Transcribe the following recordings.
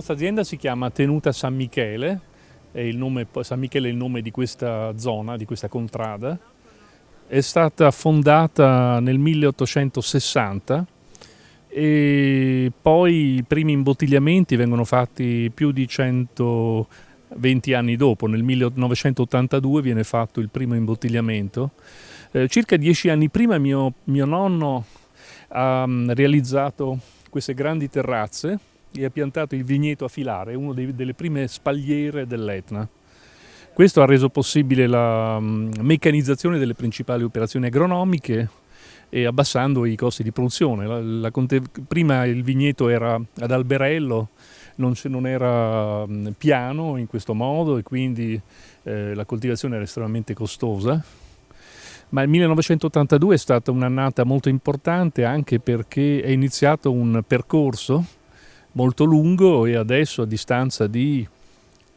nostra azienda si chiama Tenuta San Michele, San Michele è il nome di questa zona, di questa contrada. È stata fondata nel 1860 e poi i primi imbottigliamenti vengono fatti più di 120 anni dopo. Nel 1982 viene fatto il primo imbottigliamento. Circa 10 anni prima mio nonno ha realizzato queste grandi terrazze e ha piantato il vigneto a filare, una delle prime spalliere dell'Etna. Questo ha reso possibile la meccanizzazione delle principali operazioni agronomiche e abbassando i costi di produzione. Prima il vigneto era ad alberello, non era piano in questo modo e quindi la coltivazione era estremamente costosa. Ma il 1982 è stata un'annata molto importante anche perché è iniziato un percorso molto lungo e adesso a distanza di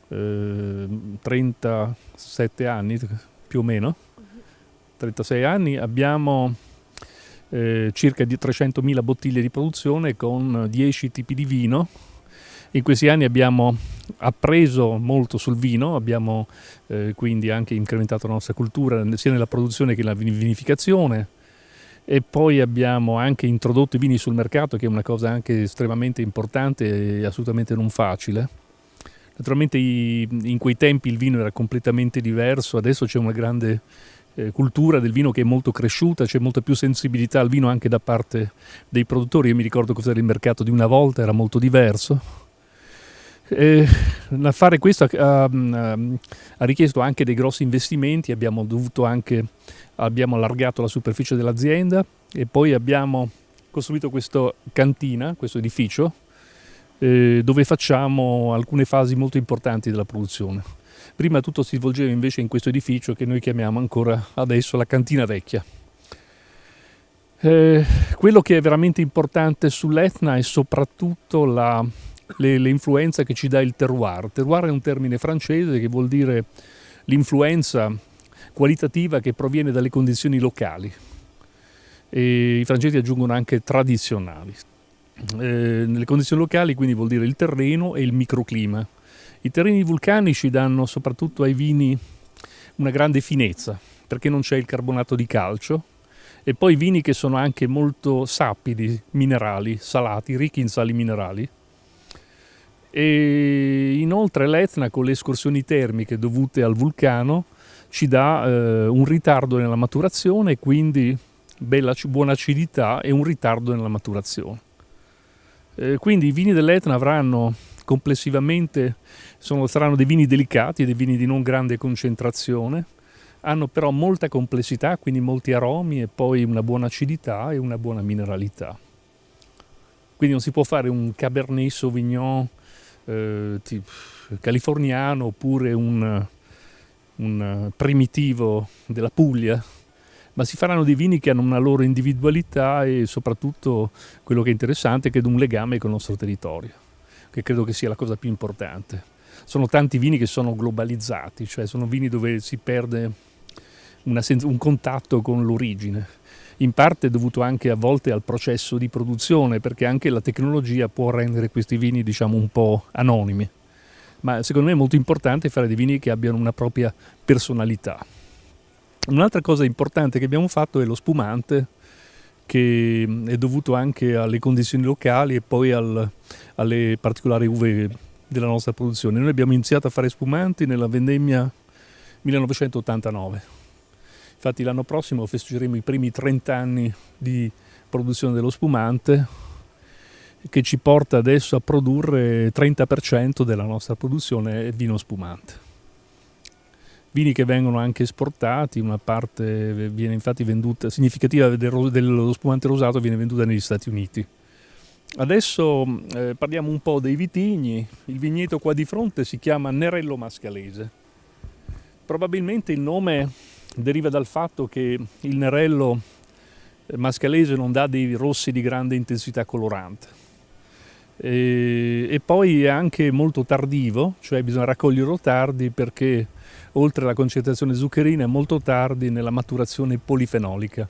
37 anni più o meno, 36 anni, abbiamo circa di 300.000 bottiglie di produzione con 10 tipi di vino. In questi anni abbiamo appreso molto sul vino, abbiamo quindi anche incrementato la nostra cultura sia nella produzione che nella vinificazione e poi abbiamo anche introdotto i vini sul mercato, che è una cosa anche estremamente importante e assolutamente non facile. Naturalmente in quei tempi il vino era completamente diverso, adesso c'è una grande cultura del vino che è molto cresciuta, c'è molta più sensibilità al vino anche da parte dei produttori. Io mi ricordo cos'era il mercato di una volta, era molto diverso. Fare questo ha richiesto anche dei grossi investimenti, abbiamo allargato la superficie dell'azienda e poi abbiamo costruito questa cantina, questo edificio, dove facciamo alcune fasi molto importanti della produzione. Prima tutto si svolgeva invece in questo edificio che noi chiamiamo ancora adesso la cantina vecchia. Quello che è veramente importante sull'Etna è soprattutto l'influenza che ci dà il terroir. Terroir è un termine francese che vuol dire l'influenza qualitativa che proviene dalle condizioni locali. E i francesi aggiungono anche tradizionali. Nelle condizioni locali quindi vuol dire il terreno e il microclima. I terreni vulcanici danno soprattutto ai vini una grande finezza perché non c'è il carbonato di calcio e poi vini che sono anche molto sapidi, minerali, salati, ricchi in sali minerali. E inoltre l'Etna con le escursioni termiche dovute al vulcano ci dà un ritardo nella maturazione, quindi buona acidità e un ritardo nella maturazione. Quindi i vini dell'Etna avranno complessivamente, saranno dei vini delicati, dei vini di non grande concentrazione, hanno però molta complessità, quindi molti aromi e poi una buona acidità e una buona mineralità. Quindi non si può fare un Cabernet Sauvignon californiano oppure un primitivo della Puglia, ma si faranno dei vini che hanno una loro individualità e soprattutto quello che è interessante è che è un legame con il nostro territorio, che credo che sia la cosa più importante. Sono tanti vini che sono globalizzati, cioè sono vini dove si perde un contatto con l'origine. In parte è dovuto anche a volte al processo di produzione, perché anche la tecnologia può rendere questi vini, diciamo, un po' anonimi. Ma secondo me è molto importante fare dei vini che abbiano una propria personalità. Un'altra cosa importante che abbiamo fatto è lo spumante, che è dovuto anche alle condizioni locali e poi alle particolari uve della nostra produzione. Noi abbiamo iniziato a fare spumanti nella vendemmia 1989. Infatti l'anno prossimo festeggeremo i primi 30 anni di produzione dello spumante, che ci porta adesso a produrre 30% della nostra produzione è vino spumante. Vini che vengono anche esportati, una parte viene infatti venduta, significativa dello spumante rosato viene venduta negli Stati Uniti. Adesso parliamo un po' dei vitigni. Il vigneto qua di fronte si chiama Nerello Mascalese. Probabilmente il nome deriva dal fatto che il Nerello Mascalese non dà dei rossi di grande intensità colorante. E poi è anche molto tardivo, cioè bisogna raccoglierlo tardi perché oltre alla concentrazione zuccherina è molto tardi nella maturazione polifenolica,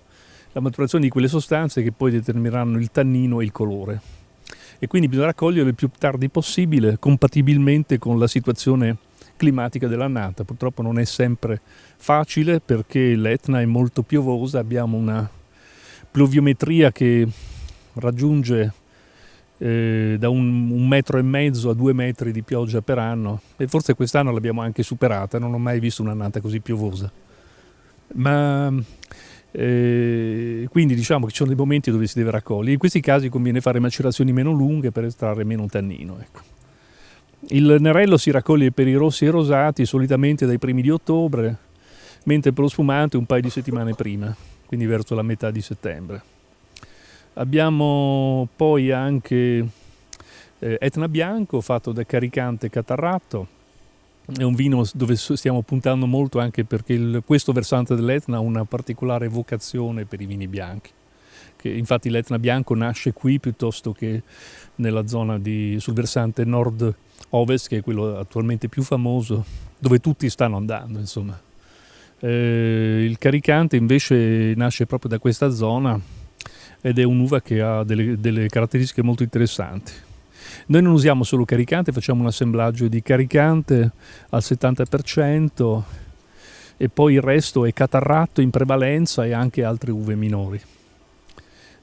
la maturazione di quelle sostanze che poi determineranno il tannino e il colore. e quindi bisogna raccoglierlo il più tardi possibile, compatibilmente con la situazione climatica dell'annata. Purtroppo non è sempre facile perché l'Etna è molto piovosa, abbiamo una pluviometria che raggiunge da 1,5 metri a 2 metri di pioggia per anno, e forse quest'anno l'abbiamo anche superata. Non ho mai visto un'annata così piovosa, ma quindi diciamo che ci sono dei momenti dove si deve raccogliere. In questi casi conviene fare macerazioni meno lunghe per estrarre meno tannino, ecco. Il nerello si raccoglie per i rossi e i rosati solitamente dai primi di ottobre, mentre per lo spumante un paio di settimane prima, quindi verso la metà di settembre. Abbiamo poi anche Etna Bianco, fatto da Caricante Catarratto. È un vino dove stiamo puntando molto anche perché questo versante dell'Etna ha una particolare vocazione per i vini bianchi. Che infatti l'Etna Bianco nasce qui piuttosto che nella zona sul versante nord-ovest, che è quello attualmente più famoso, dove tutti stanno andando, insomma. Il Caricante invece nasce proprio da questa zona ed è un'uva che ha delle caratteristiche molto interessanti. Noi non usiamo solo Caricante, facciamo un assemblaggio di Caricante al 70% e poi il resto è Catarratto in prevalenza e anche altre uve minori.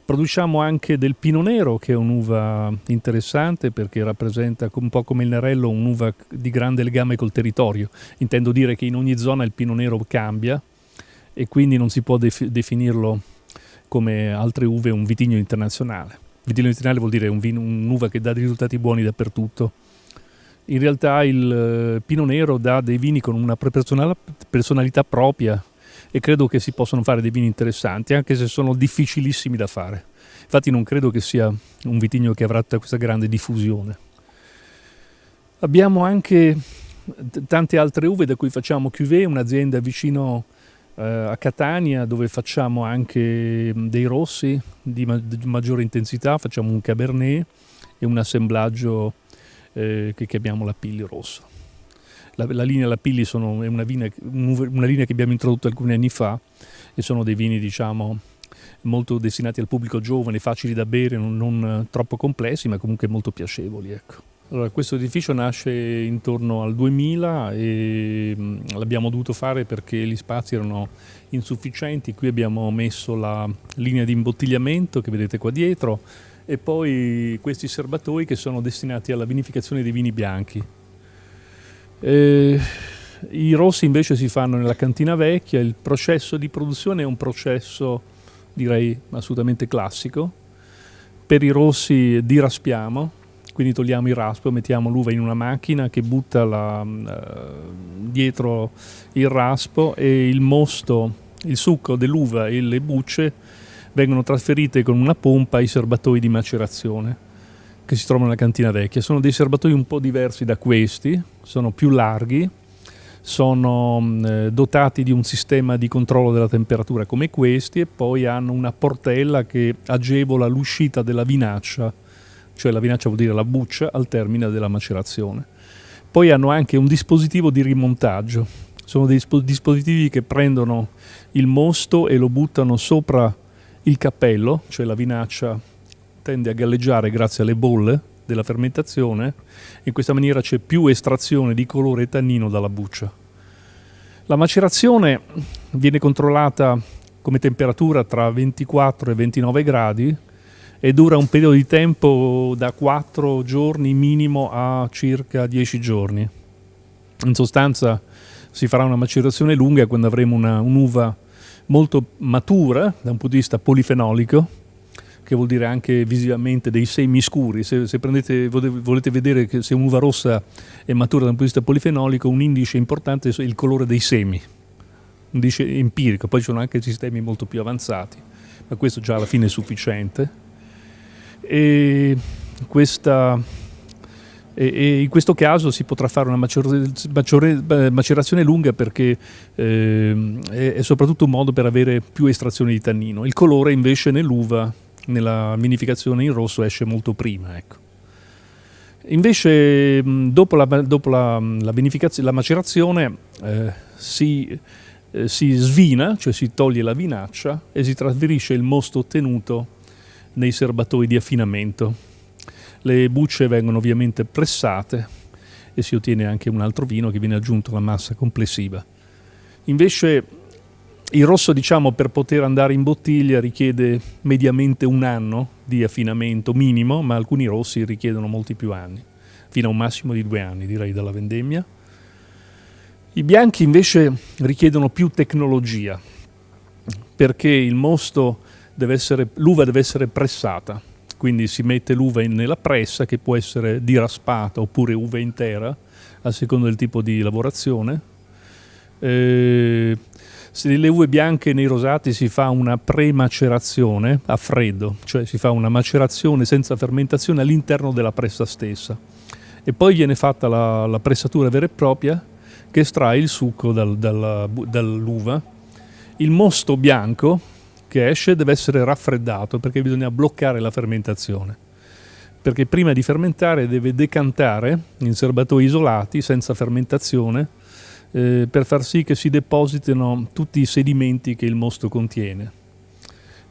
Produciamo anche del Pinot Nero, che è un'uva interessante perché rappresenta un po' come il Nerello un'uva di grande legame col territorio. Intendo dire che in ogni zona il Pinot Nero cambia e quindi non si può definirlo come altre uve un vitigno internazionale. Vitigno internazionale vuol dire un'uva che dà dei risultati buoni dappertutto. In realtà il Pinot Nero dà dei vini con una personalità propria e credo che si possano fare dei vini interessanti, anche se sono difficilissimi da fare. Infatti non credo che sia un vitigno che avrà questa grande diffusione. Abbiamo anche tante altre uve da cui facciamo cuvée, un'azienda vicino a Catania dove facciamo anche dei rossi di maggiore intensità, facciamo un Cabernet e un assemblaggio che chiamiamo la Pilli rosso. La linea La Pilli è una linea che abbiamo introdotto alcuni anni fa e sono dei vini diciamo molto destinati al pubblico giovane, facili da bere, non troppo complessi ma comunque molto piacevoli, ecco. Allora, questo edificio nasce intorno al 2000 e l'abbiamo dovuto fare perché gli spazi erano insufficienti. Qui abbiamo messo la linea di imbottigliamento che vedete qua dietro e poi questi serbatoi che sono destinati alla vinificazione dei vini bianchi. I rossi invece si fanno nella cantina vecchia. Il processo di produzione è un processo, direi, assolutamente classico. Per i rossi diraspiamo. Quindi togliamo il raspo, mettiamo l'uva in una macchina che butta dietro il raspo e il mosto, il succo dell'uva e le bucce vengono trasferite con una pompa ai serbatoi di macerazione che si trovano nella cantina vecchia. Sono dei serbatoi un po' diversi da questi, sono più larghi, sono dotati di un sistema di controllo della temperatura come questi e poi hanno una portella che agevola l'uscita della vinaccia, cioè la vinaccia vuol dire la buccia al termine della macerazione. Poi hanno anche un dispositivo di rimontaggio, sono dei dispositivi che prendono il mosto e lo buttano sopra il cappello, cioè la vinaccia tende a galleggiare grazie alle bolle della fermentazione, in questa maniera c'è più estrazione di colore e tannino dalla buccia. La macerazione viene controllata come temperatura tra 24 e 29 gradi, e dura un periodo di tempo da 4 giorni minimo a circa 10 giorni. In sostanza si farà una macerazione lunga quando avremo un'uva molto matura da un punto di vista polifenolico, che vuol dire anche visivamente dei semi scuri. Se volete vedere che se un'uva rossa è matura da un punto di vista polifenolico, un indice importante è il colore dei semi, un indice empirico. Poi ci sono anche sistemi molto più avanzati, ma questo già alla fine è sufficiente. E in questo caso si potrà fare una macerazione lunga perché è soprattutto un modo per avere più estrazione di tannino. Il colore invece nell'uva, nella vinificazione in rosso, esce molto prima, ecco. Invece dopo la macerazione si svina, cioè si toglie la vinaccia e si trasferisce il mosto ottenuto nei serbatoi di affinamento. Le bucce vengono ovviamente pressate e si ottiene anche un altro vino che viene aggiunto alla massa complessiva. Invece il rosso, diciamo, per poter andare in bottiglia richiede mediamente 1 anno di affinamento minimo, ma alcuni rossi richiedono molti più anni, fino a un massimo di 2 anni, direi, dalla vendemmia. I bianchi invece richiedono più tecnologia, perché il mosto l'uva deve essere pressata, quindi si mette l'uva nella pressa, che può essere diraspata oppure uva intera, a seconda del tipo di lavorazione. Se nelle uve bianche e nei rosati si fa una pre-macerazione a freddo, cioè si fa una macerazione senza fermentazione all'interno della pressa stessa, e poi viene fatta la pressatura vera e propria che estrae il succo dall'uva. Il mosto bianco che esce deve essere raffreddato, perché bisogna bloccare la fermentazione, perché prima di fermentare deve decantare in serbatoi isolati senza fermentazione, per far sì che si depositino tutti i sedimenti che il mosto contiene.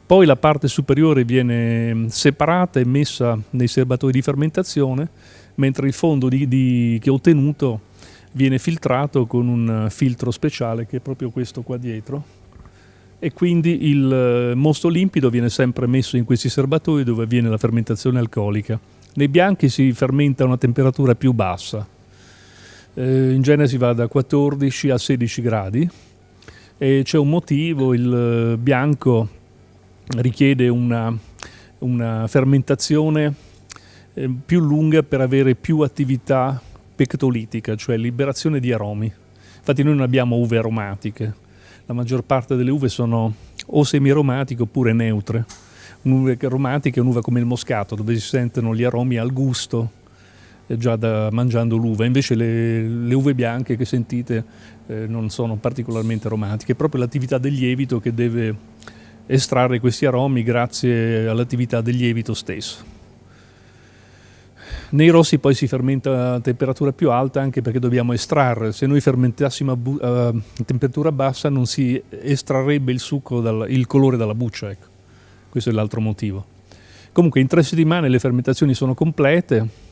Poi la parte superiore viene separata e messa nei serbatoi di fermentazione, mentre il fondo che ho ottenuto viene filtrato con un filtro speciale, che è proprio questo qua dietro, e quindi il mosto limpido viene sempre messo in questi serbatoi dove avviene la fermentazione alcolica. Nei bianchi si fermenta a una temperatura più bassa, in genere si va da 14 a 16 gradi, e c'è un motivo: il bianco richiede una fermentazione più lunga per avere più attività pectolitica, cioè liberazione di aromi. Infatti noi non abbiamo uve aromatiche, la maggior parte delle uve sono o semi-aromatiche oppure neutre. Un'uva aromatica è un'uva come il moscato, dove si sentono gli aromi al gusto già mangiando l'uva. Invece le uve bianche che sentite non sono particolarmente aromatiche, è proprio l'attività del lievito che deve estrarre questi aromi grazie all'attività del lievito stesso. Nei rossi poi si fermenta a temperatura più alta, anche perché dobbiamo estrarre. Se noi fermentassimo a temperatura bassa non si estrarrebbe il succo, il colore dalla buccia, ecco. Questo è l'altro motivo. Comunque in 3 settimane le fermentazioni sono complete,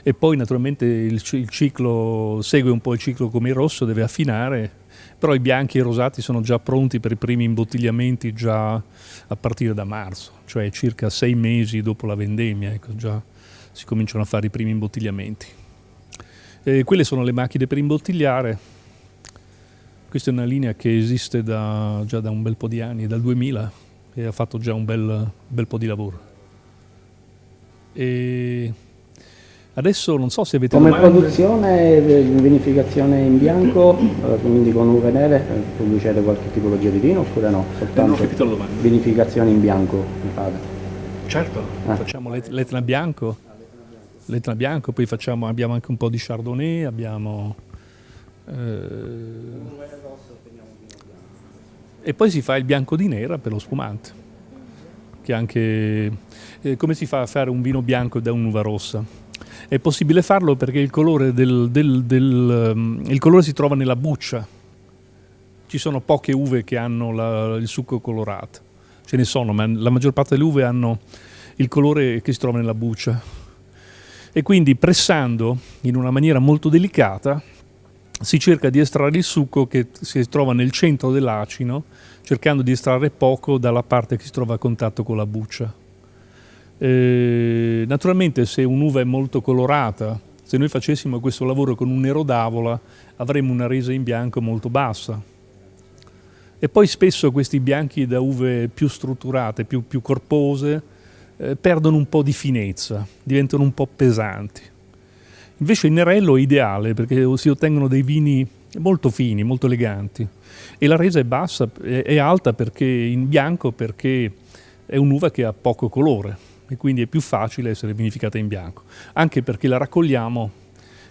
e poi naturalmente il ciclo segue un po' il ciclo come il rosso, deve affinare, però i bianchi e i rosati sono già pronti per i primi imbottigliamenti già a partire da marzo, cioè circa 6 mesi dopo la vendemmia, ecco, già si cominciano a fare i primi imbottigliamenti. Quelle sono le macchine per imbottigliare. Questa è una linea che esiste già da un bel po' di anni, dal 2000, e ha fatto già un bel po' di lavoro. E adesso non so se avete come domande. produzione, vinificazione in bianco, quindi con uve nere, producete qualche tipologia di vino oppure no? Soltanto Non ho capito la domanda. vinificazione in bianco mi fate? Certo, facciamo l'Etna bianco, poi abbiamo anche un po' di Chardonnay, abbiamo e poi si fa il bianco di nera per lo spumante, che anche come si fa a fare un vino bianco da un'uva rossa? È possibile farlo perché il colore il colore si trova nella buccia. Ci sono poche uve che hanno il succo colorato, ce ne sono, ma la maggior parte delle uve hanno il colore che si trova nella buccia. E quindi pressando in una maniera molto delicata si cerca di estrarre il succo che si trova nel centro dell'acino, cercando di estrarre poco dalla parte che si trova a contatto con la buccia. Naturalmente se un'uva è molto colorata, se noi facessimo questo lavoro con un nero d'avola, avremmo una resa in bianco molto bassa. E poi spesso questi bianchi da uve più strutturate, più corpose, perdono un po' di finezza, diventano un po' pesanti. Invece il nerello è ideale perché si ottengono dei vini molto fini, molto eleganti, e la resa è bassa, è alta perché in bianco, perché è un'uva che ha poco colore e quindi è più facile essere vinificata in bianco, anche perché la raccogliamo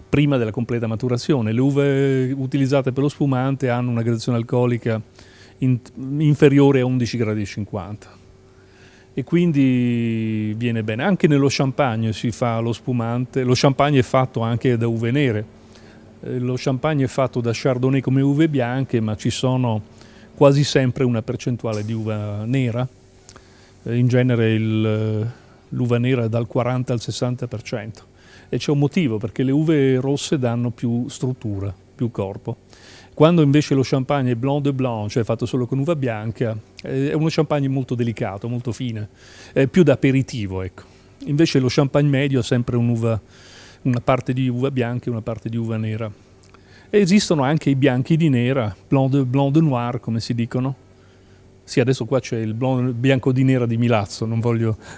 prima della completa maturazione. Le uve utilizzate per lo spumante hanno una gradazione alcolica inferiore a 11,50 gradi e quindi viene bene. Anche nello champagne si fa lo spumante, lo champagne è fatto anche da uve nere, lo champagne è fatto da chardonnay come uve bianche, ma ci sono quasi sempre una percentuale di uva nera. In genere l'uva nera dal 40 al 60%. E c'è un motivo, perché le uve rosse danno più struttura, più corpo. Quando invece lo champagne è blanc de blanc, cioè fatto solo con uva bianca, è uno champagne molto delicato, molto fine, è più da aperitivo, ecco. Invece lo champagne medio ha sempre una parte di uva bianca e una parte di uva nera. E esistono anche i bianchi di nera, blanc de noir come si dicono. Sì, adesso qua c'è il bianco di nera di Milazzo,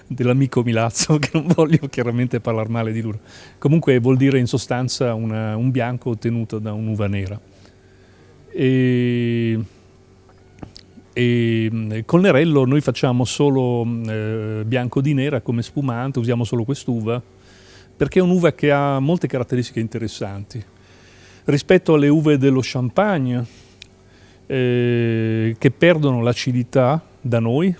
dell'amico Milazzo, che non voglio chiaramente parlare male di lui. Comunque vuol dire in sostanza un bianco ottenuto da un'uva nera. E col Nerello noi facciamo solo bianco di nera come spumante, usiamo solo quest'uva, perché è un'uva che ha molte caratteristiche interessanti. Rispetto alle uve dello champagne, che perdono l'acidità da noi,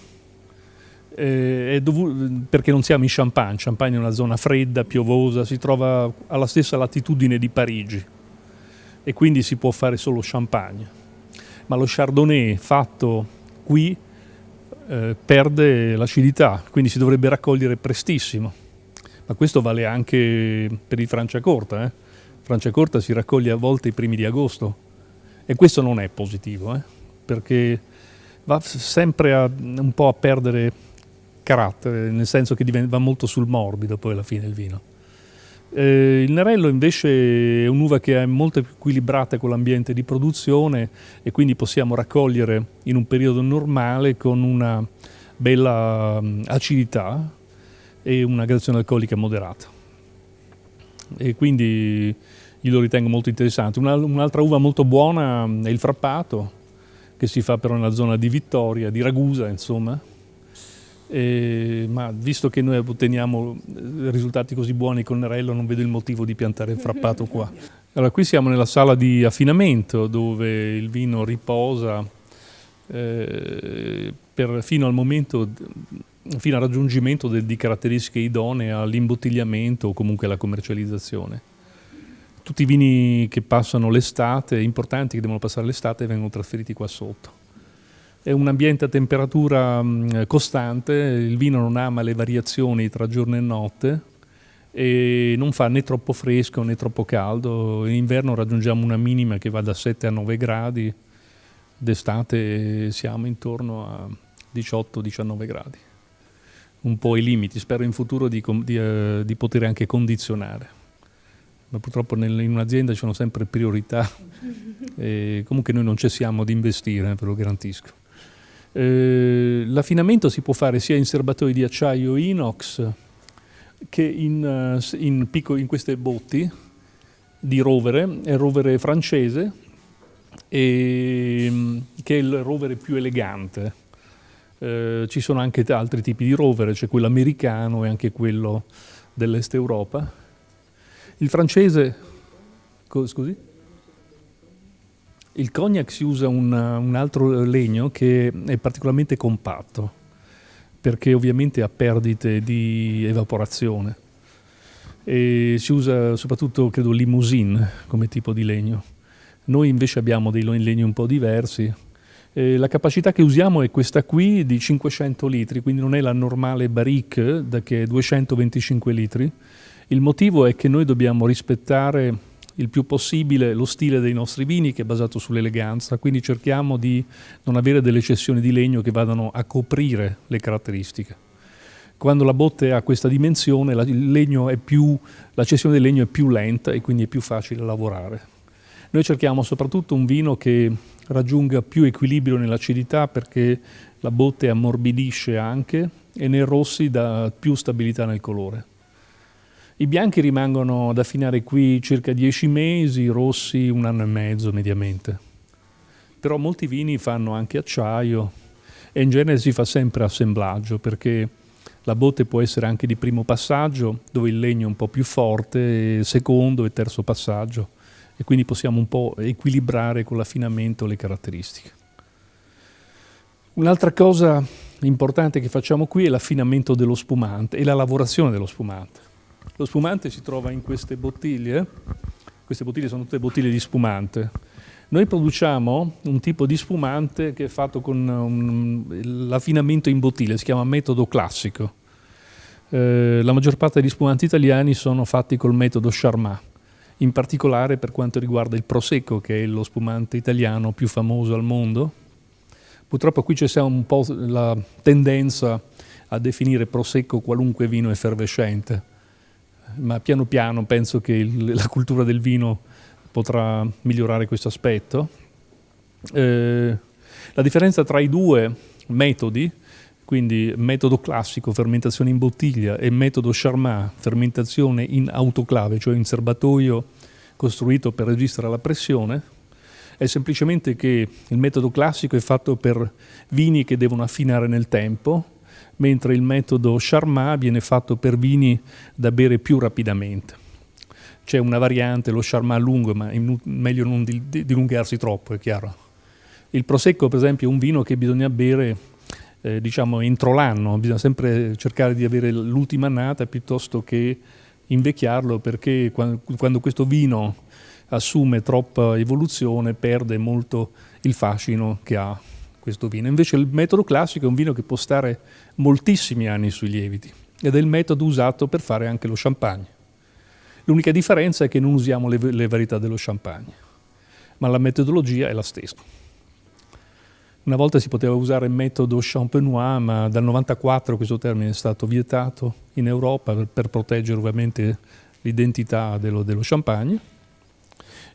perché non siamo in Champagne. Champagne è una zona fredda, piovosa, si trova alla stessa latitudine di Parigi e quindi si può fare solo Champagne. Ma lo Chardonnay fatto qui perde l'acidità, quindi si dovrebbe raccogliere prestissimo. Ma questo vale anche per il Franciacorta. Franciacorta si raccoglie a volte i primi di agosto e questo non è positivo, perché va sempre un po' a perdere carattere, nel senso che va molto sul morbido poi alla fine il vino. Il Nerello invece è un'uva che è molto più equilibrata con l'ambiente di produzione e quindi possiamo raccogliere in un periodo normale con una bella acidità e una gradazione alcolica moderata. E quindi io lo ritengo molto interessante. Un'altra uva molto buona è il Frappato, che si fa però nella zona di Vittoria, di Ragusa, insomma. Ma visto che noi otteniamo risultati così buoni con Nerello, non vedo il motivo di piantare il Frappato qua. Allora, qui siamo nella sala di affinamento, dove il vino riposa fino al raggiungimento di caratteristiche idonee all'imbottigliamento o comunque alla commercializzazione. Tutti i vini che passano l'estate, importanti che devono passare l'estate, vengono trasferiti qua sotto. È un ambiente a temperatura costante, il vino non ama le variazioni tra giorno e notte e non fa né troppo fresco né troppo caldo. In inverno raggiungiamo una minima che va da 7 a 9 gradi, d'estate siamo intorno a 18-19 gradi. Un po' ai limiti, spero in futuro di poter anche condizionare. Ma purtroppo in un'azienda ci sono sempre priorità e comunque noi non cessiamo di investire, ve lo garantisco. L'affinamento si può fare sia in serbatoi di acciaio inox che in queste botti di rovere, è il rovere francese che è il rovere più elegante. Ci sono anche altri tipi di rovere, c'è quello americano e anche quello dell'Est Europa. Il francese, scusi? Il cognac si usa un altro legno che è particolarmente compatto, perché ovviamente ha perdite di evaporazione. E si usa soprattutto, credo, limousine come tipo di legno. Noi invece abbiamo dei legni un po' diversi. La capacità che usiamo è questa qui di 500 litri, quindi non è la normale barrique, che è 225 litri. Il motivo è che noi dobbiamo rispettare il più possibile lo stile dei nostri vini, che è basato sull'eleganza, quindi cerchiamo di non avere delle cessioni di legno che vadano a coprire le caratteristiche. Quando la botte ha questa dimensione, la cessione del legno è più lenta e quindi è più facile lavorare. Noi cerchiamo soprattutto un vino che raggiunga più equilibrio nell'acidità, perché la botte ammorbidisce anche e nei rossi dà più stabilità nel colore. I bianchi rimangono ad affinare qui circa 10 mesi, i rossi 1 anno e mezzo mediamente. Però molti vini fanno anche acciaio e in genere si fa sempre assemblaggio, perché la botte può essere anche di primo passaggio, dove il legno è un po' più forte, secondo e terzo passaggio, e quindi possiamo un po' equilibrare con l'affinamento le caratteristiche. Un'altra cosa importante che facciamo qui è l'affinamento dello spumante e la lavorazione dello spumante. Lo spumante si trova in queste bottiglie sono tutte bottiglie di spumante. Noi produciamo un tipo di spumante che è fatto con l'affinamento in bottiglia, si chiama metodo classico. La maggior parte degli spumanti italiani sono fatti col metodo Charmat, in particolare per quanto riguarda il Prosecco, che è lo spumante italiano più famoso al mondo. Purtroppo qui c'è un po' la tendenza a definire Prosecco qualunque vino effervescente, ma piano piano penso che la cultura del vino potrà migliorare questo aspetto. La differenza tra i due metodi, quindi metodo classico, fermentazione in bottiglia, e metodo Charmat, fermentazione in autoclave, cioè in serbatoio costruito per resistere alla pressione, è semplicemente che il metodo classico è fatto per vini che devono affinare nel tempo, mentre il metodo Charmat viene fatto per vini da bere più rapidamente. C'è una variante, lo Charmat lungo, ma meglio non dilungarsi troppo, è chiaro. Il Prosecco, per esempio, è un vino che bisogna bere entro l'anno, bisogna sempre cercare di avere l'ultima annata piuttosto che invecchiarlo, perché quando questo vino assume troppa evoluzione perde molto il fascino che ha questo vino. Invece il metodo classico è un vino che può stare moltissimi anni sui lieviti ed è il metodo usato per fare anche lo champagne. L'unica differenza è che non usiamo le varietà dello champagne, ma la metodologia è la stessa. Una volta si poteva usare il metodo champenois, ma dal 94 questo termine è stato vietato in Europa per proteggere ovviamente l'identità dello champagne.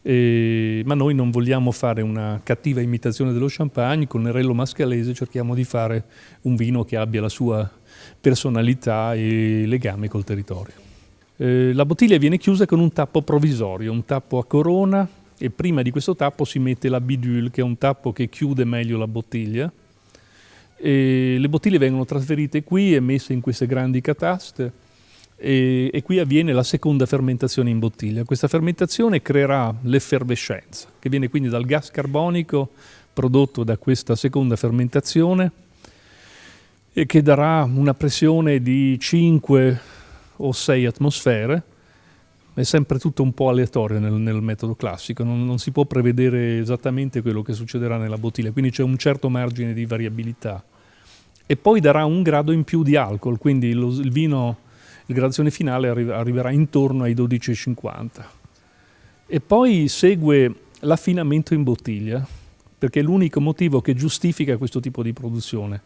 Ma noi non vogliamo fare una cattiva imitazione dello champagne. Con Nerello Mascalese cerchiamo di fare un vino che abbia la sua personalità e legame col territorio. La bottiglia viene chiusa con un tappo provvisorio, un tappo a corona, e prima di questo tappo si mette la bidule, che è un tappo che chiude meglio la bottiglia. E le bottiglie vengono trasferite qui e messe in queste grandi cataste, e qui avviene la seconda fermentazione in bottiglia. Questa fermentazione creerà l'effervescenza, che viene quindi dal gas carbonico prodotto da questa seconda fermentazione e che darà una pressione di 5 o 6 atmosfere. È sempre tutto un po' aleatorio nel metodo classico, non si può prevedere esattamente quello che succederà nella bottiglia, quindi c'è un certo margine di variabilità. E poi darà un grado in più di alcol, quindi il vino, la gradazione finale arriverà intorno ai 12,50. E poi segue l'affinamento in bottiglia, perché è l'unico motivo che giustifica questo tipo di produzione.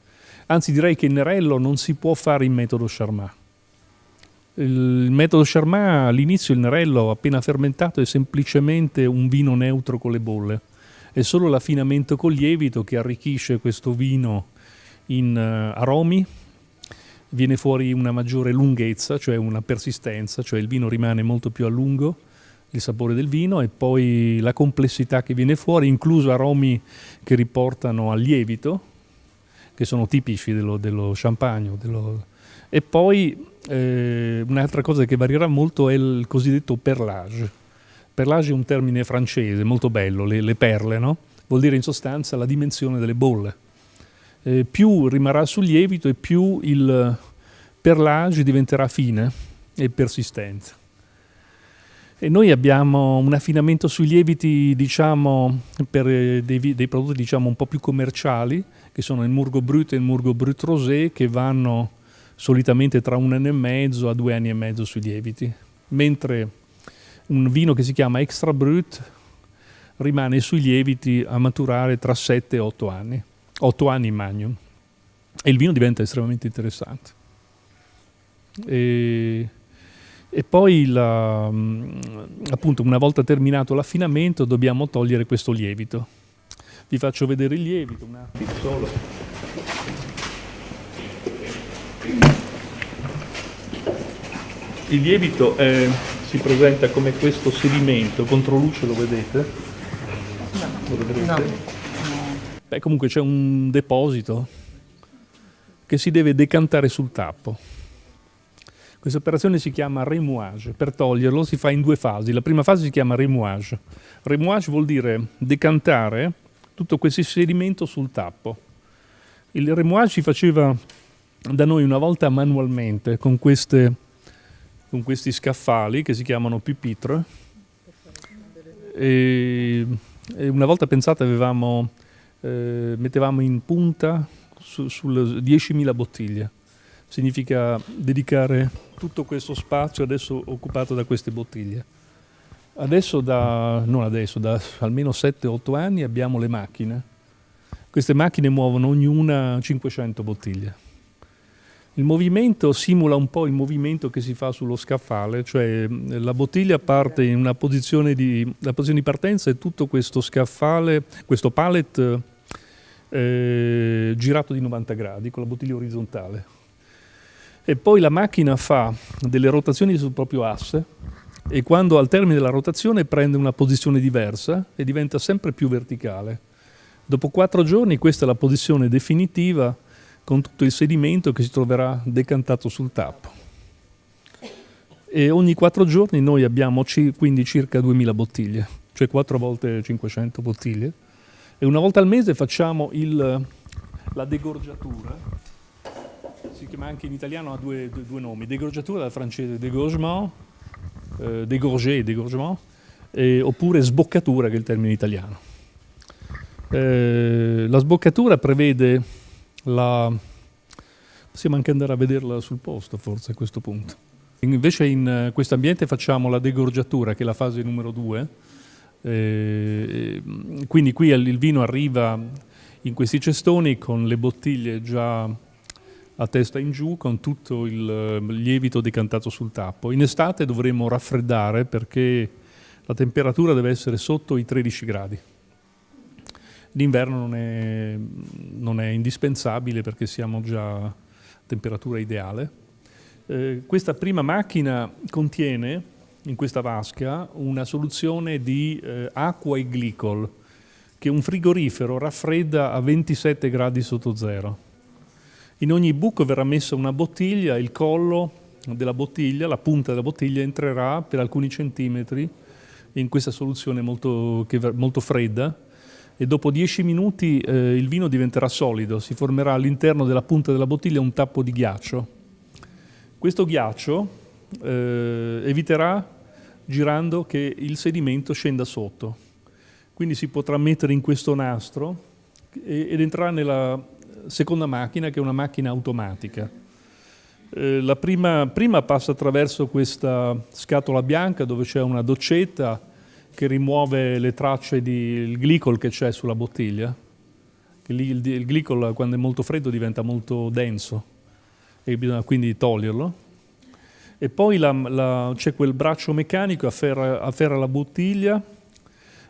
Anzi, direi che il Nerello non si può fare in metodo Charmat. Il metodo Charmat, all'inizio il Nerello appena fermentato è semplicemente un vino neutro con le bolle. È solo l'affinamento col lievito che arricchisce questo vino in aromi, viene fuori una maggiore lunghezza, cioè una persistenza, cioè il vino rimane molto più a lungo, il sapore del vino, e poi la complessità che viene fuori, incluso aromi che riportano al lievito, che sono tipici dello champagne. E poi un'altra cosa che varierà molto è il cosiddetto perlage. Perlage è un termine francese molto bello, le perle, no? Vuol dire in sostanza la dimensione delle bolle. Più rimarrà sul lievito e più il perlage diventerà fine e persistente. E noi abbiamo un affinamento sui lieviti, diciamo, per dei prodotti diciamo un po' più commerciali, che sono il Murgo Brut e il Murgo Brut Rosé, che vanno solitamente tra 1 anno e mezzo a 2 anni e mezzo sui lieviti, mentre un vino che si chiama Extra Brut rimane sui lieviti a maturare tra 7 e 8 anni, 8 anni in magnum, e il vino diventa estremamente interessante. E poi appunto una volta terminato l'affinamento dobbiamo togliere questo lievito. Vi faccio vedere il lievito un attimo solo. Il lievito si presenta come questo sedimento, contro luce lo vedete? No. Lo vedrete? No. Beh, comunque c'è un deposito che si deve decantare sul tappo. Questa operazione si chiama remouage. Per toglierlo si fa in 2 fasi. La prima fase si chiama remouage. Remouage vuol dire decantare tutto questo sedimento sul tappo. Il remouage si faceva da noi una volta manualmente con questi scaffali che si chiamano pupitre, e una volta pensate mettevamo in punta sulle 10.000 bottiglie. significa dedicare tutto questo spazio adesso occupato da queste bottiglie. Adesso da almeno 7-8 anni abbiamo le macchine. Queste macchine muovono ognuna 500 bottiglie. Il movimento simula un po' il movimento che si fa sullo scaffale, cioè la bottiglia parte in la posizione di partenza e tutto questo scaffale, questo pallet girato di 90 gradi con la bottiglia orizzontale. E poi la macchina fa delle rotazioni sul proprio asse e quando al termine della rotazione prende una posizione diversa e diventa sempre più verticale. Dopo 4 giorni questa è la posizione definitiva con tutto il sedimento che si troverà decantato sul tappo. E ogni 4 giorni noi abbiamo quindi circa 2000 bottiglie, cioè 4 volte 500 bottiglie. E una volta al mese facciamo la degorgiatura, si chiama anche in italiano, ha due nomi, degorgiatura dal francese dégorgement, dégorgement, oppure sboccatura che è il termine italiano. La sboccatura prevede possiamo anche andare a vederla sul posto forse a questo punto. Invece in questo ambiente facciamo la degorgiatura che è la fase numero 2, quindi qui il vino arriva in questi cestoni con le bottiglie già a testa in giù con tutto il lievito decantato sul tappo. In estate dovremo raffreddare perché la temperatura deve essere sotto i 13 gradi. D'inverno non è indispensabile perché siamo già a temperatura ideale. Questa prima macchina contiene in questa vasca una soluzione di acqua e glicol che un frigorifero raffredda a 27 gradi sotto zero. In ogni buco verrà messa una bottiglia, il collo della bottiglia, la punta della bottiglia entrerà per alcuni centimetri in questa soluzione molto fredda e dopo 10 minuti il vino diventerà solido, si formerà all'interno della punta della bottiglia un tappo di ghiaccio. Questo ghiaccio eviterà, girando, che il sedimento scenda sotto. Quindi si potrà mettere in questo nastro ed entrare nella seconda macchina, che è una macchina automatica. La prima passa attraverso questa scatola bianca dove c'è una doccetta che rimuove le tracce del glicol che c'è sulla bottiglia. Il glicol quando è molto freddo diventa molto denso e bisogna quindi toglierlo. E poi c'è quel braccio meccanico afferra la bottiglia,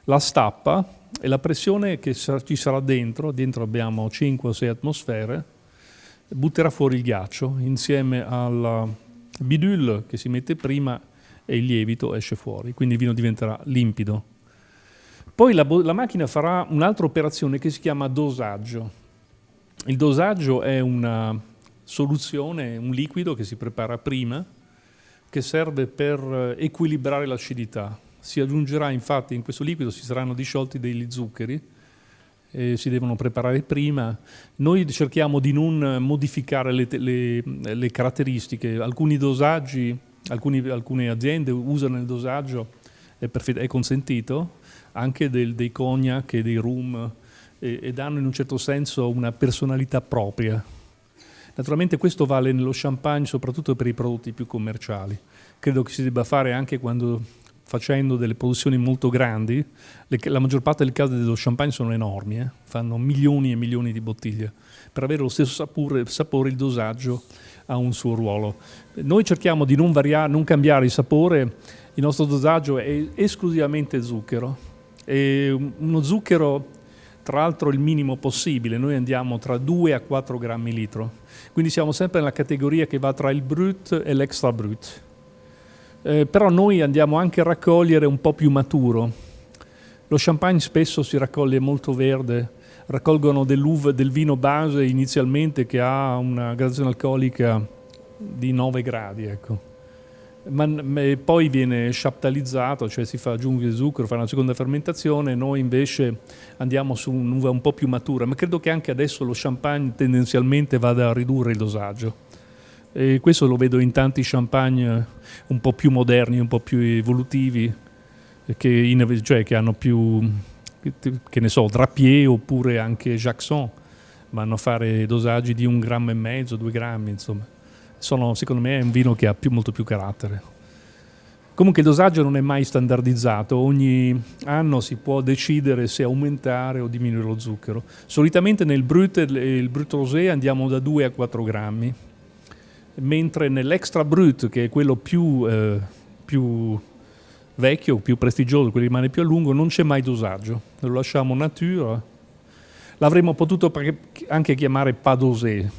la stappa e la pressione che ci sarà dentro abbiamo 5 o 6 atmosfere, butterà fuori il ghiaccio insieme alla bidule che si mette prima e il lievito esce fuori, quindi il vino diventerà limpido. Poi la macchina farà un'altra operazione che si chiama dosaggio. Il dosaggio è una soluzione, un liquido che si prepara prima, che serve per equilibrare l'acidità. Si aggiungerà infatti in questo liquido, si saranno disciolti degli zuccheri, si devono preparare prima. Noi cerchiamo di non modificare le caratteristiche, alcuni dosaggi. Alcune aziende usano il dosaggio, è consentito, anche dei cognac e dei rum e danno in un certo senso una personalità propria. Naturalmente questo vale nello champagne soprattutto per i prodotti più commerciali. Credo che si debba fare anche facendo delle produzioni molto grandi. La maggior parte delle case dello champagne sono enormi, fanno milioni e milioni di bottiglie. Per avere lo stesso sapore il dosaggio ha un suo ruolo. Noi cerchiamo di non cambiare il sapore, il nostro dosaggio è esclusivamente zucchero. E uno zucchero, tra l'altro, il minimo possibile, noi andiamo tra 2 a 4 grammi litro, quindi siamo sempre nella categoria che va tra il brut e l'extra brut. Però noi andiamo anche a raccogliere un po' più maturo. Lo champagne spesso si raccoglie molto verde, raccolgono del vino base inizialmente che ha una gradazione alcolica di 9 gradi, ecco. Ma poi viene chaptalizzato, cioè si fa aggiungere zucchero, fa una seconda fermentazione. Noi invece andiamo su un'uva un po' più matura, ma credo che anche adesso lo champagne tendenzialmente vada a ridurre il dosaggio. E questo lo vedo in tanti champagne un po' più moderni, un po' più evolutivi, che hanno più, che ne so, Drapier oppure anche Jackson, vanno a fare dosaggi di 1,5 grammi, 2 grammi, insomma. secondo me è un vino che ha molto più carattere. Comunque il dosaggio non è mai standardizzato, ogni anno si può decidere se aumentare o diminuire lo zucchero. Solitamente nel Brut e il Brut Rosé andiamo da 2 a 4 grammi, mentre nell'Extra Brut, che è quello più vecchio, più prestigioso, quello che rimane più a lungo, non c'è mai dosaggio, lo lasciamo natura. L'avremmo potuto anche chiamare pas dosé,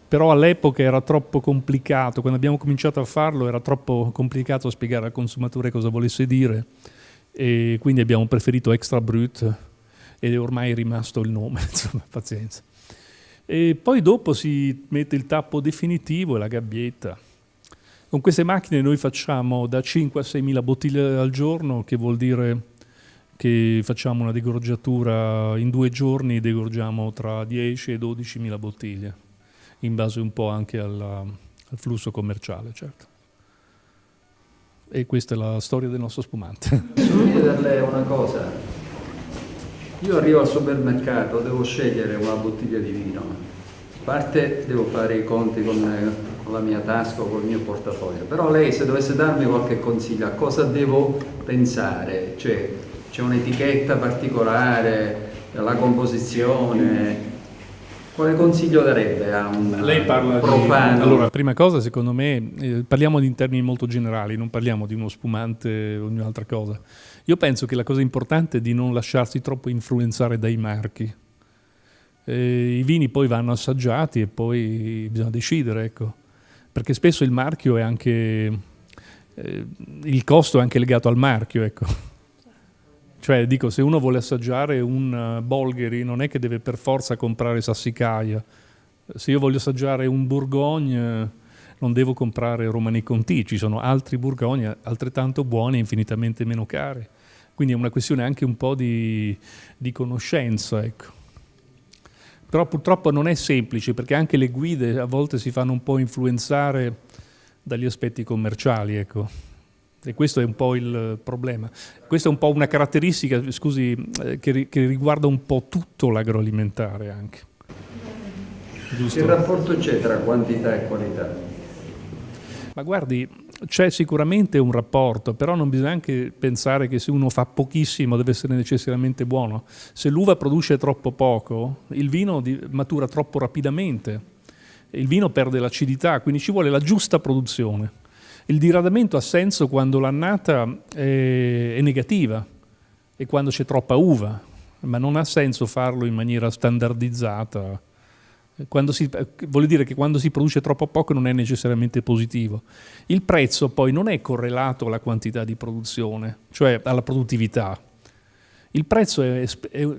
però all'epoca era troppo complicato, quando abbiamo cominciato a farlo era troppo complicato spiegare al consumatore cosa volesse dire, e quindi abbiamo preferito Extra Brut ed è ormai rimasto il nome, insomma, pazienza. E poi dopo si mette il tappo definitivo e la gabbietta. Con queste macchine noi facciamo da 5 a 6 mila bottiglie al giorno, che vuol dire che facciamo una degorgiatura in 2 giorni, degorgiamo tra 10 e 12 mila bottiglie, in base un po' anche al flusso commerciale, certo. E questa è la storia del nostro spumante. Posso chiederle una cosa? Io arrivo al supermercato, devo scegliere una bottiglia di vino. A parte devo fare i conti con la mia tasca o col mio portafoglio, però lei, se dovesse darmi qualche consiglio, a cosa devo pensare? Cioè, c'è un'etichetta particolare, la composizione? Quale consiglio darebbe a un profano? Allora, prima cosa, secondo me, parliamo in termini molto generali, non parliamo di uno spumante o di un'altra cosa. Io penso che la cosa importante è di non lasciarsi troppo influenzare dai marchi. I vini poi vanno assaggiati e poi bisogna decidere, ecco. Perché spesso il marchio è anche... il costo è anche legato al marchio, ecco. Cioè, dico, se uno vuole assaggiare un Bolgheri, non è che deve per forza comprare Sassicaia. Se io voglio assaggiare un Bourgogne, non devo comprare Romanée Conti. Ci sono altri Bourgogne altrettanto buoni e infinitamente meno cari. Quindi è una questione anche un po' di conoscenza, ecco. Però purtroppo non è semplice, perché anche le guide a volte si fanno un po' influenzare dagli aspetti commerciali, ecco. E questo è un po' il problema. Questa è un po' una caratteristica, scusi, che riguarda un po' tutto l'agroalimentare anche. Giusto? Che rapporto c'è tra quantità e qualità? Ma guardi, c'è sicuramente un rapporto, però non bisogna anche pensare che se uno fa pochissimo deve essere necessariamente buono. Se l'uva produce troppo poco, il vino matura troppo rapidamente, il vino perde l'acidità, quindi ci vuole la giusta produzione. Il diradamento ha senso quando l'annata è negativa e quando c'è troppa uva, ma non ha senso farlo in maniera standardizzata. Vuol dire che quando si produce troppo poco non è necessariamente positivo. Il prezzo poi non è correlato alla quantità di produzione, cioè alla produttività. Il prezzo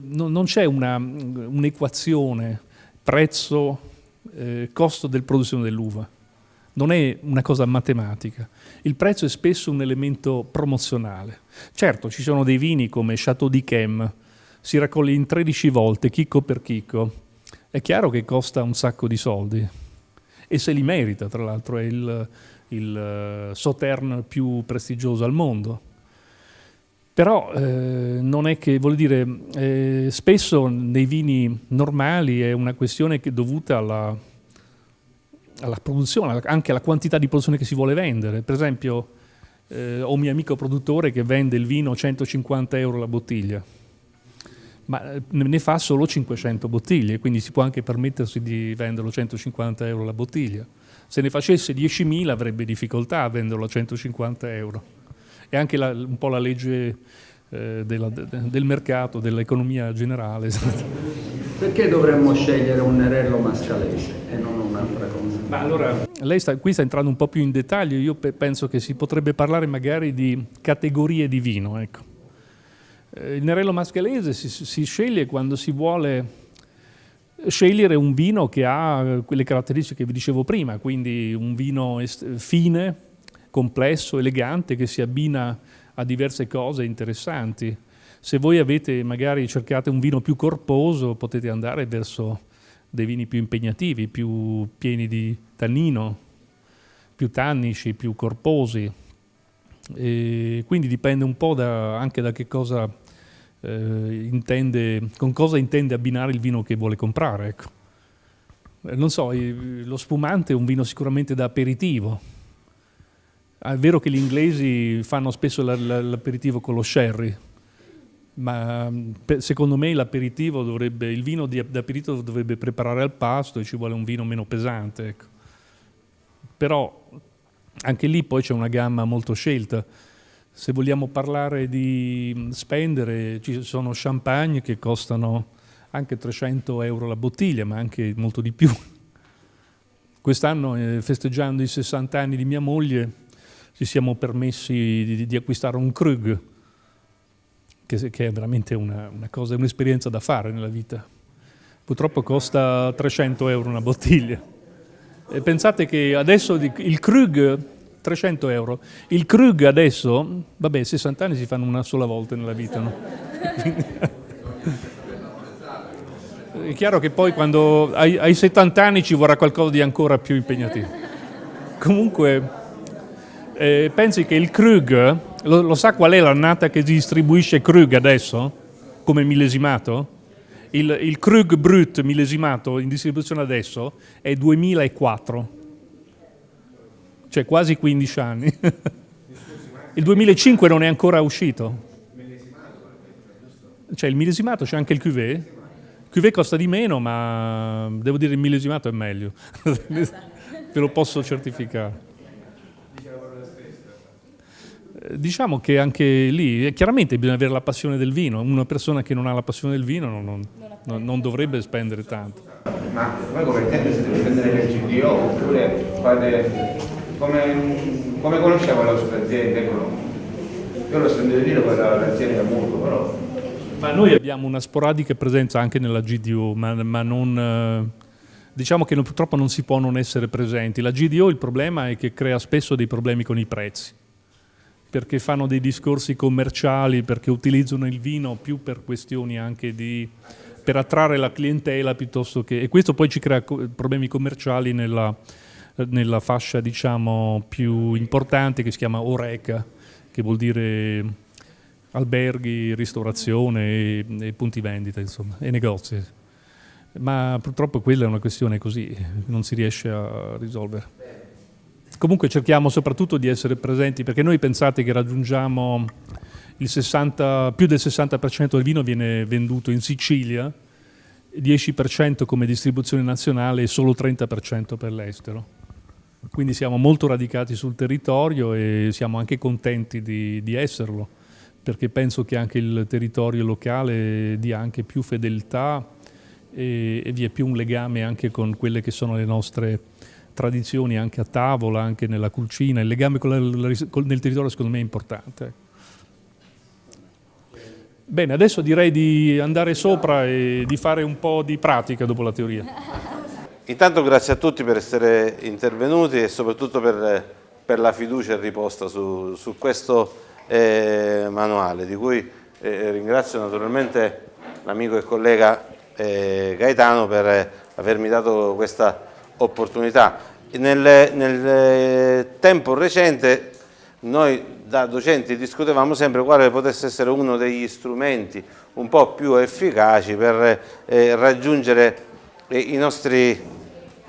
non c'è un'equazione prezzo costo del produzione dell'uva. Non è una cosa matematica. Il prezzo è spesso un elemento promozionale. Certo, ci sono dei vini come Château d'Yquem, si raccoglie in 13 volte, chicco per chicco. È chiaro che costa un sacco di soldi e se li merita, tra l'altro, è il Sauterne più prestigioso al mondo. Però non è che, vuol dire, spesso nei vini normali è una questione che è dovuta alla produzione, anche alla quantità di produzione che si vuole vendere. Per esempio, ho un mio amico produttore che vende il vino a 150 euro la bottiglia, ma ne fa solo 500 bottiglie, quindi si può anche permettersi di venderlo a 150 euro la bottiglia. Se ne facesse 10.000 avrebbe difficoltà a venderlo a 150 euro. È anche un po' la legge del mercato, dell'economia generale. Perché dovremmo scegliere un Nerello Mascalese e non un'altra cosa? Ma allora, lei qui sta entrando un po' più in dettaglio. Io penso che si potrebbe parlare magari di categorie di vino, ecco. Il Nerello Mascalese si sceglie quando si vuole scegliere un vino che ha quelle caratteristiche che vi dicevo prima, quindi un vino fine, complesso, elegante, che si abbina a diverse cose interessanti. Se voi magari cercate un vino più corposo, potete andare verso dei vini più impegnativi, più pieni di tannino, più tannici, più corposi. E quindi dipende un po' anche da che cosa con cosa intende abbinare il vino che vuole comprare, ecco. Non so, lo spumante è un vino sicuramente da aperitivo. È vero che gli inglesi fanno spesso l'aperitivo con lo sherry, ma secondo me il vino d'aperitivo dovrebbe preparare al pasto e ci vuole un vino meno pesante. Ecco. Però anche lì poi c'è una gamma molto scelta. Se vogliamo parlare di spendere, ci sono champagne che costano anche 300 euro la bottiglia, ma anche molto di più. Quest'anno, festeggiando i 60 anni di mia moglie, ci siamo permessi di acquistare un Krug, che è veramente un'esperienza da fare nella vita. Purtroppo costa 300 euro una bottiglia. E pensate che adesso il Krug, 300 euro, il Krug adesso, vabbè, 60 anni si fanno una sola volta nella vita, no? È chiaro che poi quando ai 70 anni ci vorrà qualcosa di ancora più impegnativo. Comunque, pensi che il Krug, lo sa qual è l'annata che distribuisce Krug adesso, come millesimato? Il Krug Brut millesimato in distribuzione adesso è 2004, cioè quasi 15 anni. Il 2005 non è ancora uscito. Cioè il millesimato c'è anche il Cuvée. Il Cuvée costa di meno, ma devo dire il millesimato è meglio. Ve lo posso certificare. Diciamo che anche lì, chiaramente bisogna avere la passione del vino. Una persona che non ha la passione del vino non dovrebbe spendere tanto. Ma voi come intende se deve prendere nel GDO oppure fate come conosciamo la vostra azienda? Io lo spendo di vino per l'azienda Murgo, però. Ma noi abbiamo una sporadica presenza anche nella GDO, ma non. Diciamo che purtroppo non si può non essere presenti. La GDO, il problema è che crea spesso dei problemi con i prezzi, perché fanno dei discorsi commerciali, perché utilizzano il vino più per questioni anche per attrarre la clientela piuttosto che. E questo poi ci crea problemi commerciali nella fascia, diciamo, più importante, che si chiama Horeca, che vuol dire alberghi, ristorazione e punti vendita, insomma, e negozi. Ma purtroppo quella è una questione così, non si riesce a risolvere. Comunque cerchiamo soprattutto di essere presenti, perché noi pensate che raggiungiamo più del 60% del vino viene venduto in Sicilia, 10% come distribuzione nazionale e solo 30% per l'estero. Quindi siamo molto radicati sul territorio e siamo anche contenti di esserlo, perché penso che anche il territorio locale dia anche più fedeltà e vi è più un legame anche con quelle che sono le nostre tradizioni anche a tavola, anche nella cucina. Il legame nel territorio secondo me è importante. Bene, adesso direi di andare sopra e di fare un po' di pratica dopo la teoria. Intanto grazie a tutti per essere intervenuti e soprattutto per la fiducia riposta su questo manuale, di cui ringrazio naturalmente l'amico e collega Gaetano per avermi dato questa opportunità. Nel tempo recente noi da docenti discutevamo sempre quale potesse essere uno degli strumenti un po' più efficaci per raggiungere i nostri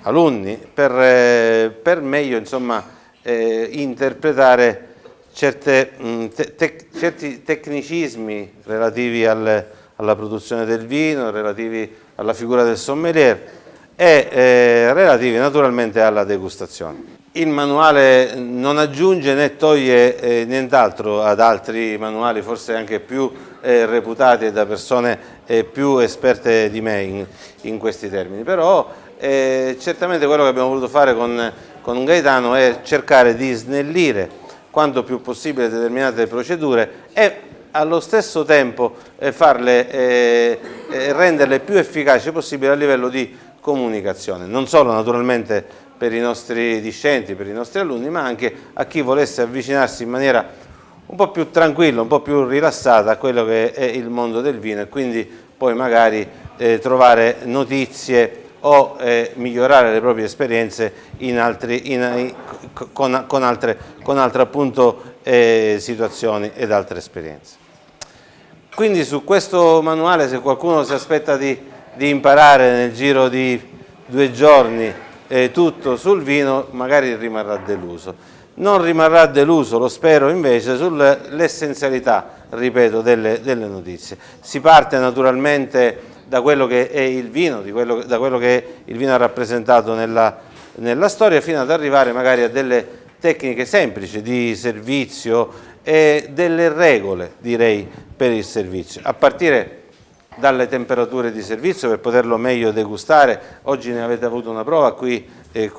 alunni, per meglio, insomma, interpretare certi tecnicismi relativi alla produzione del vino, relativi alla figura del sommelier e relativi naturalmente alla degustazione. Il manuale non aggiunge né toglie nient'altro ad altri manuali, forse anche più reputati da persone più esperte di me in questi termini, però certamente quello che abbiamo voluto fare con Gaetano è cercare di snellire quanto più possibile determinate procedure e allo stesso tempo renderle più efficaci possibile a livello di comunicazione, non solo naturalmente per i nostri discenti, per i nostri alunni, ma anche a chi volesse avvicinarsi in maniera un po' più tranquilla, un po' più rilassata a quello che è il mondo del vino e quindi poi magari trovare notizie o migliorare le proprie esperienze con altre appunto situazioni ed altre esperienze. Quindi su questo manuale, se qualcuno si aspetta di imparare nel giro di 2 giorni tutto sul vino, magari rimarrà deluso. Non rimarrà deluso, lo spero invece, sull'essenzialità, ripeto, delle notizie. Si parte naturalmente da quello che è il vino, da quello che il vino ha rappresentato nella storia, fino ad arrivare magari a delle tecniche semplici di servizio e delle regole, direi, per il servizio, a partire dalle temperature di servizio per poterlo meglio degustare. Oggi ne avete avuto una prova qui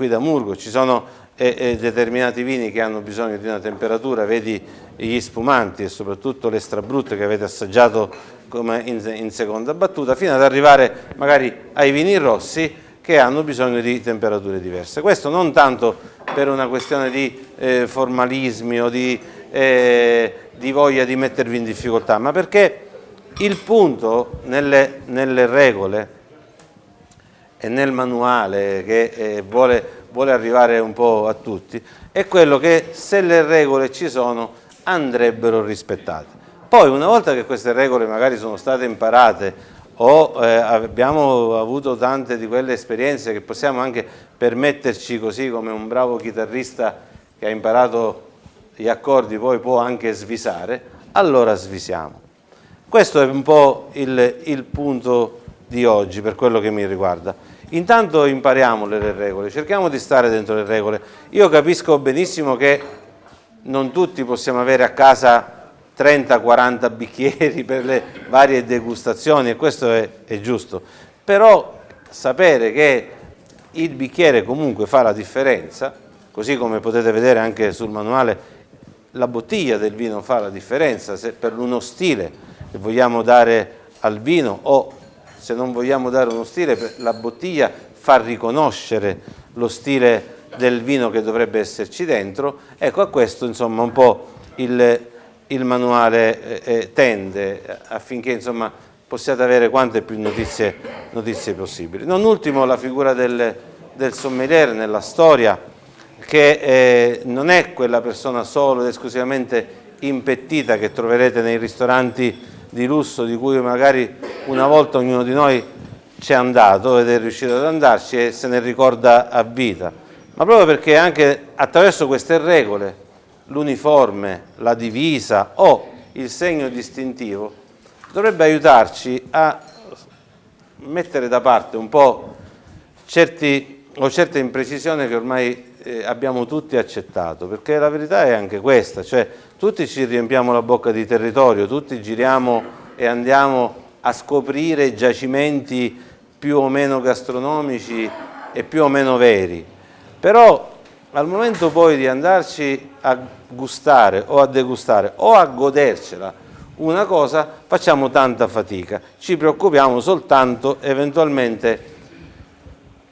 da Murgo, ci sono determinati vini che hanno bisogno di una temperatura, vedi gli spumanti e soprattutto le strabrutte che avete assaggiato come in seconda battuta, fino ad arrivare magari ai vini rossi che hanno bisogno di temperature diverse. Questo non tanto per una questione di formalismi o di voglia di mettervi in difficoltà, ma perché il punto nelle regole e nel manuale che vuole arrivare un po' a tutti è quello che, se le regole ci sono, andrebbero rispettate. Poi, una volta che queste regole magari sono state imparate o abbiamo avuto tante di quelle esperienze che possiamo anche permetterci, così come un bravo chitarrista che ha imparato gli accordi poi può anche svisare, allora svisiamo. Questo è un po' il punto di oggi per quello che mi riguarda. Intanto impariamo le regole, cerchiamo di stare dentro le regole. Io capisco benissimo che non tutti possiamo avere a casa 30-40 bicchieri per le varie degustazioni, e questo è giusto, però sapere che il bicchiere comunque fa la differenza, così come potete vedere anche sul manuale, la bottiglia del vino fa la differenza, se per uno stile che vogliamo dare al vino, o se non vogliamo dare uno stile, la bottiglia fa riconoscere lo stile del vino che dovrebbe esserci dentro. Ecco, a questo insomma un po' il manuale tende, affinché insomma possiate avere quante più notizie possibili. Non ultimo la figura del sommelier nella storia, che non è quella persona solo ed esclusivamente impettita che troverete nei ristoranti di lusso, di cui magari una volta ognuno di noi c'è andato ed è riuscito ad andarci e se ne ricorda a vita, ma proprio perché anche attraverso queste regole, l'uniforme, la divisa o il segno distintivo dovrebbe aiutarci a mettere da parte un po' certe imprecisioni che ormai abbiamo tutti accettato, perché la verità è anche questa, cioè tutti ci riempiamo la bocca di territorio, tutti giriamo e andiamo a scoprire giacimenti più o meno gastronomici e più o meno veri, però al momento poi di andarci a gustare o a degustare o a godercela una cosa facciamo tanta fatica, ci preoccupiamo soltanto eventualmente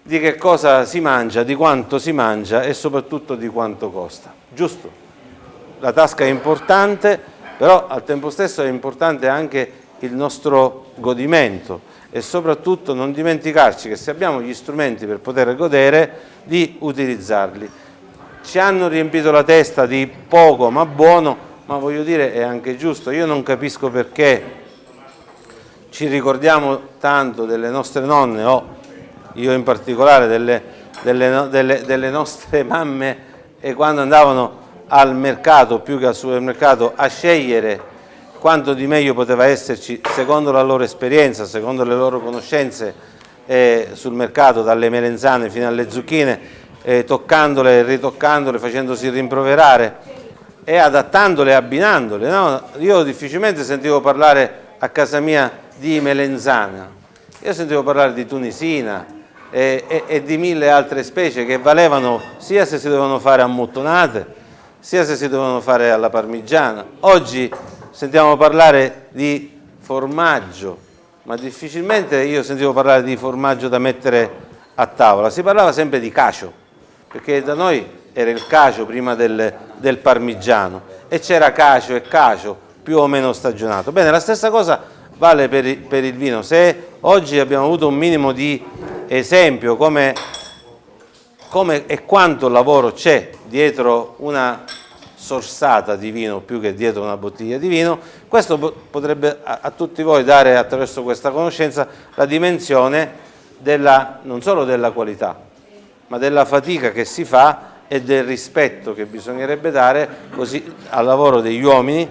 di che cosa si mangia, di quanto si mangia e soprattutto di quanto costa. Giusto, la tasca è importante, però al tempo stesso è importante anche il nostro godimento e soprattutto non dimenticarci che se abbiamo gli strumenti per poter godere, di utilizzarli. Ci hanno riempito la testa di poco ma buono, ma voglio dire è anche giusto. Io non capisco perché ci ricordiamo tanto delle nostre nonne, o io in particolare delle nostre mamme, e quando andavano al mercato più che al supermercato a scegliere quanto di meglio poteva esserci secondo la loro esperienza, secondo le loro conoscenze sul mercato, dalle melenzane fino alle zucchine, toccandole, ritoccandole, facendosi rimproverare e adattandole, abbinandole. No? Io difficilmente sentivo parlare a casa mia di melenzana, io sentivo parlare di tunisina e di 1000 altre specie che valevano sia se si dovevano fare ammuttonate, sia se si dovevano fare alla parmigiana. Oggi sentiamo parlare di formaggio, ma difficilmente io sentivo parlare di formaggio da mettere a tavola. Si parlava sempre di cacio, perché da noi era il cacio prima del parmigiano, e c'era cacio e cacio più o meno stagionato. Bene, la stessa cosa vale per il vino. Se oggi abbiamo avuto un minimo di esempio come e quanto lavoro c'è dietro una sorsata di vino più che dietro una bottiglia di vino, questo potrebbe a tutti voi dare, attraverso questa conoscenza, la dimensione non solo della qualità, ma della fatica che si fa e del rispetto che bisognerebbe dare così al lavoro degli uomini,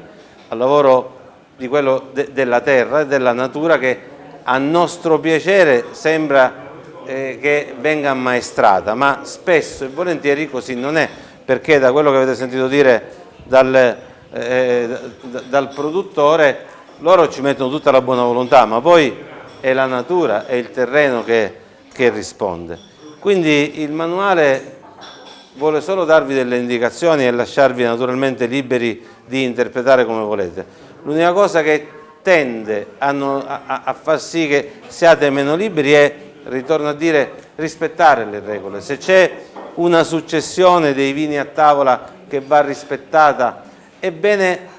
al lavoro di quello della terra e della natura, che a nostro piacere sembra che venga ammaestrata, ma spesso e volentieri così non è, perché da quello che avete sentito dire dal produttore, loro ci mettono tutta la buona volontà, ma poi è la natura, è il terreno che risponde. Quindi il manuale vuole solo darvi delle indicazioni e lasciarvi naturalmente liberi di interpretare come volete. L'unica cosa che tende a far sì che siate meno liberi è, ritorno a dire, rispettare le regole. Se c'è una successione dei vini a tavola che va rispettata, è bene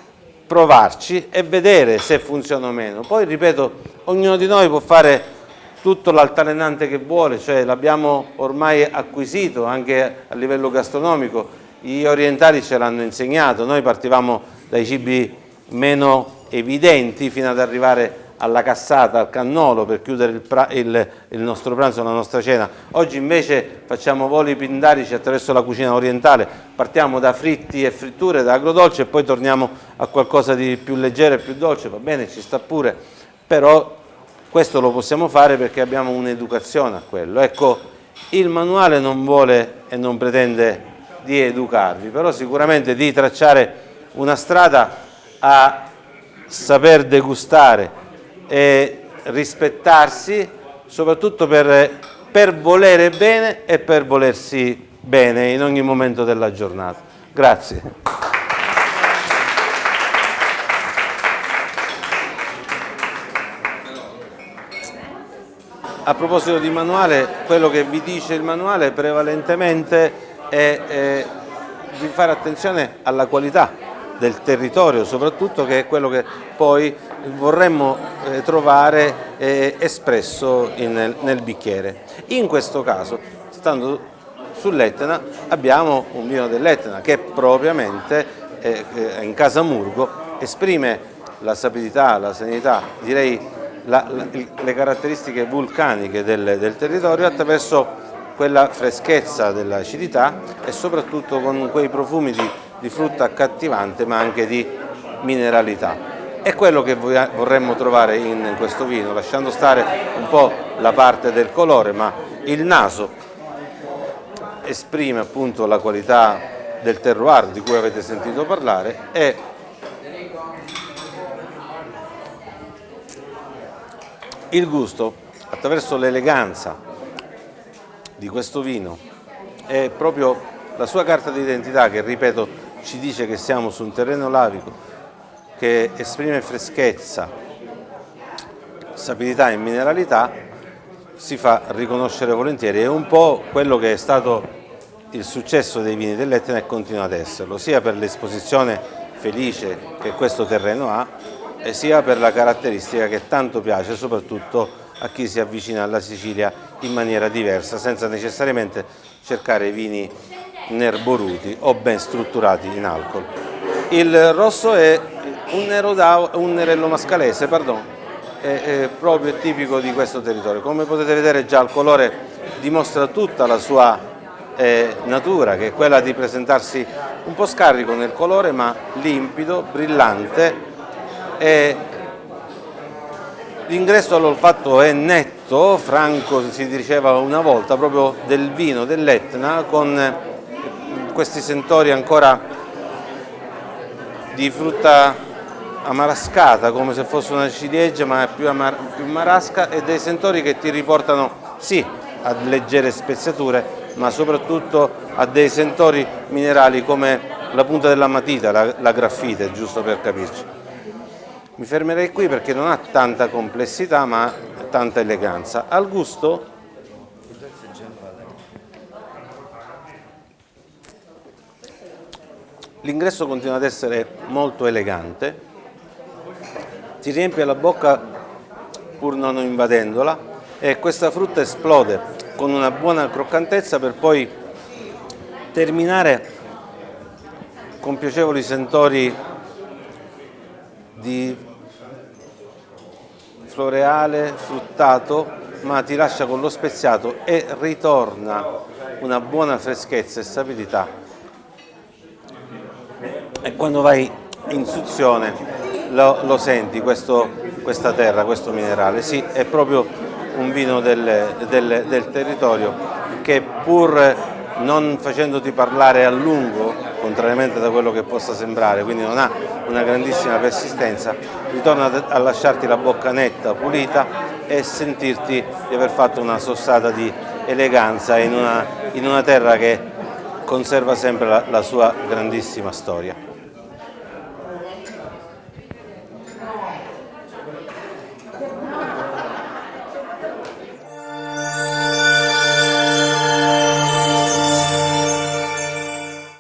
provarci e vedere se funziona o meno. Poi, ripeto, ognuno di noi può fare tutto l'altalenante che vuole, cioè l'abbiamo ormai acquisito anche a livello gastronomico, gli orientali ce l'hanno insegnato, noi partivamo dai cibi meno evidenti fino ad arrivare alla cassata, al cannolo per chiudere il nostro pranzo, la nostra cena. Oggi invece facciamo voli pindarici attraverso la cucina orientale, partiamo da fritti e fritture, da agrodolce e poi torniamo a qualcosa di più leggero e più dolce, va bene, ci sta pure, però questo lo possiamo fare perché abbiamo un'educazione a quello. Ecco, il manuale non vuole e non pretende di educarvi, però sicuramente di tracciare una strada a saper degustare e rispettarsi, soprattutto per volere bene e per volersi bene in ogni momento della giornata. Grazie. A proposito di manuale, quello che vi dice il manuale prevalentemente è di fare attenzione alla qualità del territorio, soprattutto, che è quello che poi vorremmo trovare espresso nel bicchiere. In questo caso, stando sull'Etna, abbiamo un vino dell'Etna che propriamente in Casamurgo esprime la sapidità, la serenità, direi le caratteristiche vulcaniche del territorio attraverso quella freschezza dell'acidità e soprattutto con quei profumi di frutta accattivante, ma anche di mineralità. È quello che vorremmo trovare in questo vino, lasciando stare un po' la parte del colore, ma il naso esprime appunto la qualità del terroir di cui avete sentito parlare e il gusto, attraverso l'eleganza di questo vino, è proprio la sua carta d'identità che, ripeto, ci dice che siamo su un terreno lavico, che esprime freschezza, sapidità e mineralità, si fa riconoscere volentieri. È un po' quello che è stato il successo dei vini dell'Etna e continua ad esserlo, sia per l'esposizione felice che questo terreno ha, e sia per la caratteristica che tanto piace soprattutto a chi si avvicina alla Sicilia in maniera diversa, senza necessariamente cercare vini nerboruti o ben strutturati in alcol. Il rosso è un nerello mascalese, è proprio tipico di questo territorio. Come potete vedere, già il colore dimostra tutta la sua natura, che è quella di presentarsi un po' scarico nel colore, ma limpido, brillante. L'ingresso all'olfatto è netto, franco, si diceva una volta, proprio del vino dell'Etna, con questi sentori ancora di frutta amarascata, come se fosse una ciliegia, ma è più marasca, e dei sentori che ti riportano sì a leggere speziature, ma soprattutto a dei sentori minerali come la punta della matita, la graffite, giusto per capirci. Mi fermerei qui perché non ha tanta complessità, ma tanta eleganza. Al gusto, l'ingresso continua ad essere molto elegante, ti riempie la bocca pur non invadendola, e questa frutta esplode con una buona croccantezza per poi terminare con piacevoli sentori di floreale, fruttato, ma ti lascia con lo speziato e ritorna una buona freschezza e stabilità. E quando vai in suzione lo senti questa terra, questo minerale. Sì, è proprio un vino del territorio che, pur non facendoti parlare a lungo, contrariamente da quello che possa sembrare, quindi non ha una grandissima persistenza, ritorna a lasciarti la bocca netta, pulita, e sentirti di aver fatto una sossata di eleganza in una terra che conserva sempre la sua grandissima storia.